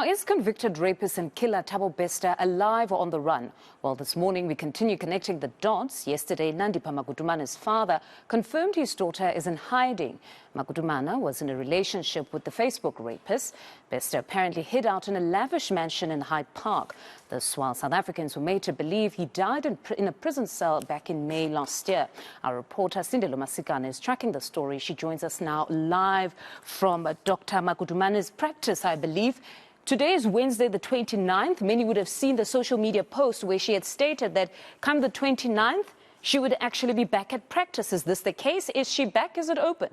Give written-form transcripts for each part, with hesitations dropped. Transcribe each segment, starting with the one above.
Now, is convicted rapist and killer Thabo Bester alive or on the run? Well, this morning we continue connecting the dots. Yesterday, Nandipha Magudumane's father confirmed his daughter is in hiding. Magudumane was in a relationship with the Facebook rapist. Bester apparently hid out in a lavish mansion in Hyde Park. This while South Africans were made to believe he died in a prison cell back in May last year. Our reporter Silindelo Masikane is tracking the story. She joins us now live from Dr. Magudumane's practice, I believe. Today is Wednesday, the 29th. Many would have seen the social media post where she had stated that come the 29th, she would actually be back at practice. Is this the case? Is she back? Is it open?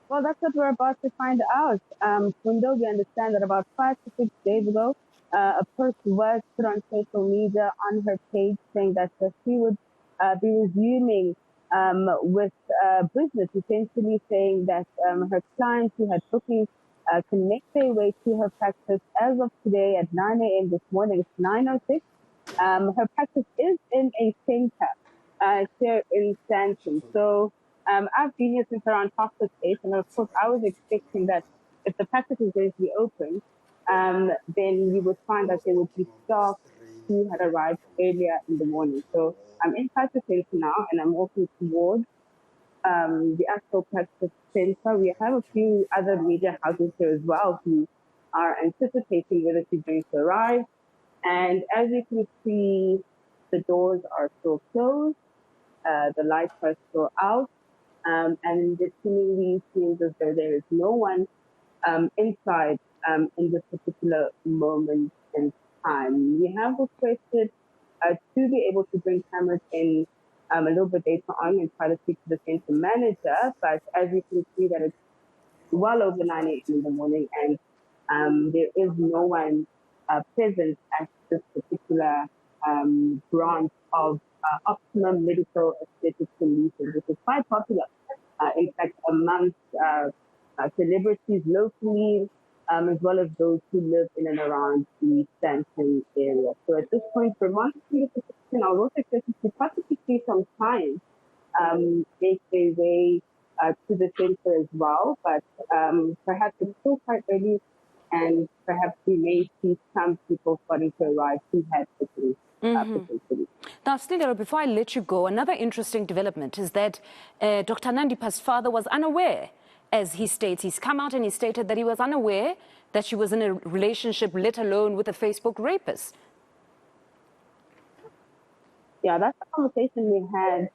Well, that's what we're about to find out. Fundo, we understand that about 5 to 6 days ago, a post was put on social media on her page saying that she would be resuming with business, essentially saying that her clients who had bookings can make their way to her practice as of today at 9 a.m. this morning. It's 9:06. Her practice is in eNCA here in Sandton. So I've been here since around 8:30, and of course I was expecting that if the practice is going to be open, then you would find that there would be staff who had arrived earlier in the morning. So I'm in practice center now, and I'm walking towards the actual practice center. We have a few other media houses here as well who are anticipating whether she's going to arrive. And as you can see, the doors are still closed, the lights are still out, and it seemingly seems as though there is no one inside in this particular moment in time. We have requested to be able to bring cameras in a little bit later on and try to speak to the center manager, but as you can see that it's well over 9 a.m. in the morning, and there is no one present at this particular branch of Optimum Medical Aesthetic Solutions, which is quite popular, in fact, amongst celebrities locally, as well as those who live in and around the Sandton area. So at this point, for monitoring the situation, I was also expecting to possibly see some clients make their way to the center as well, but perhaps it's still quite early, and perhaps we may see some people starting to arrive who had potentially. Now, Silindelo, before I let you go, another interesting development is that Dr. Nandipha's father was unaware, as he states. He's come out and he stated that he was unaware that she was in a relationship, let alone with a Facebook rapist. Yeah, that's the conversation we had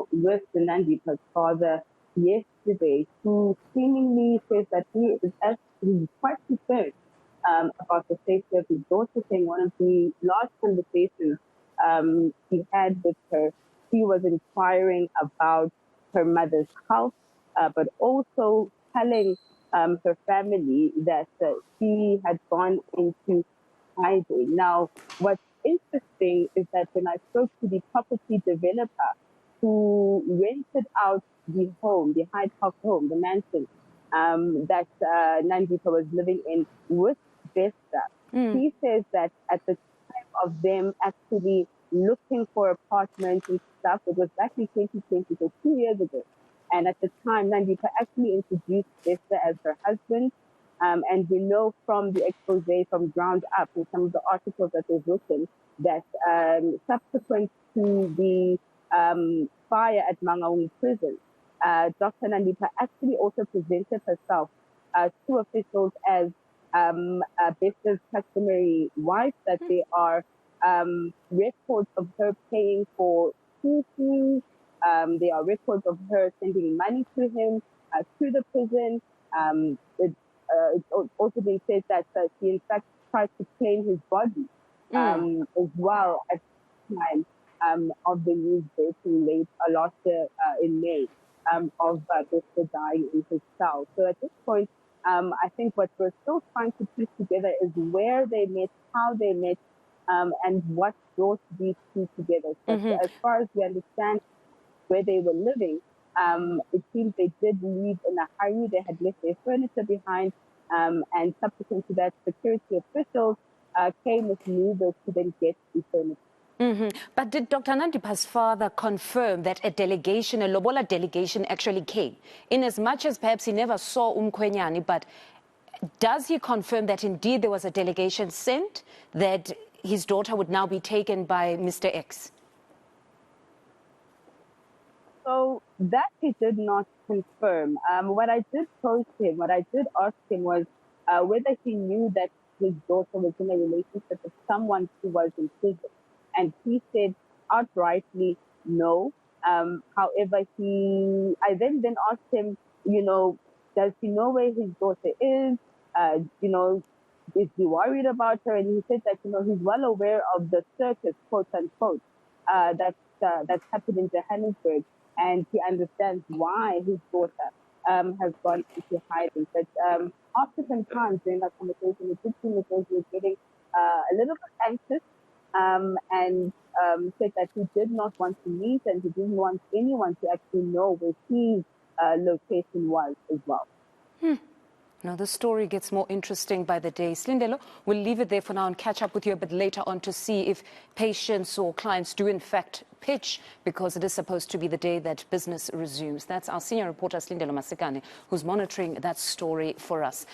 with the Nandipha's father yesterday, who seemingly says that he is quite concerned about the safety of his daughter, saying one of the last conversations he had with her, he was inquiring about her mother's health, but also telling her family that she had gone into hiding. Now, what's interesting is that when I spoke to the property developer who rented out the home, the Hyde Park home, the mansion that Nandipha was living in with Bester, he says that at the time of them actually looking for apartments and stuff, it was back in 2020, so 2 years ago. And at the time, Nandipha actually introduced Bester as her husband. And we know from the expose from ground up in some of the articles that they've written that subsequent to the fire at Mangaung prison, Dr. Nandipha actually also presented herself to officials as Bester's customary wife, that there are records of her paying for school fees. There are records of her sending money to him, to the prison. It's also been said that she in fact tried to claim his body as well at the time of the news breaking late last year in May of Bester dying in his cell. So at this point, I think what we're still trying to piece together is where they met, how they met, and what brought these two together. So as far as we understand where they were living, it seems they did leave in a hurry. They had left their furniture behind, and subsequent to that, security officials came with movers to then get the furniture. But did Dr. Nandipha's father confirm that a delegation, a Lobola delegation, actually came? In as much as perhaps he never saw Umkhwenyane, but Does he confirm that indeed there was a delegation sent, that his daughter would now be taken by Mr. X? So that he did not confirm. What I did ask him was whether he knew that his daughter was in a relationship with someone who was in prison. And he said outrightly no. However, I then asked him, does he know where his daughter is? Is he worried about her? And he said that, he's well aware of the circus, quote unquote, that's happened in Johannesburg, and he understands why his daughter has gone into hiding. But after some time during that conversation, it did seem as though he was getting a little bit anxious, and said that he did not want to meet and he didn't want anyone to actually know where his location was as well. Now, the story gets more interesting by the day. Silindelo, we'll leave it there for now and catch up with you a bit later on to see if patients or clients do in fact pitch, because it is supposed to be the day that business resumes. That's our senior reporter, Silindelo Masikane, who's monitoring that story for us.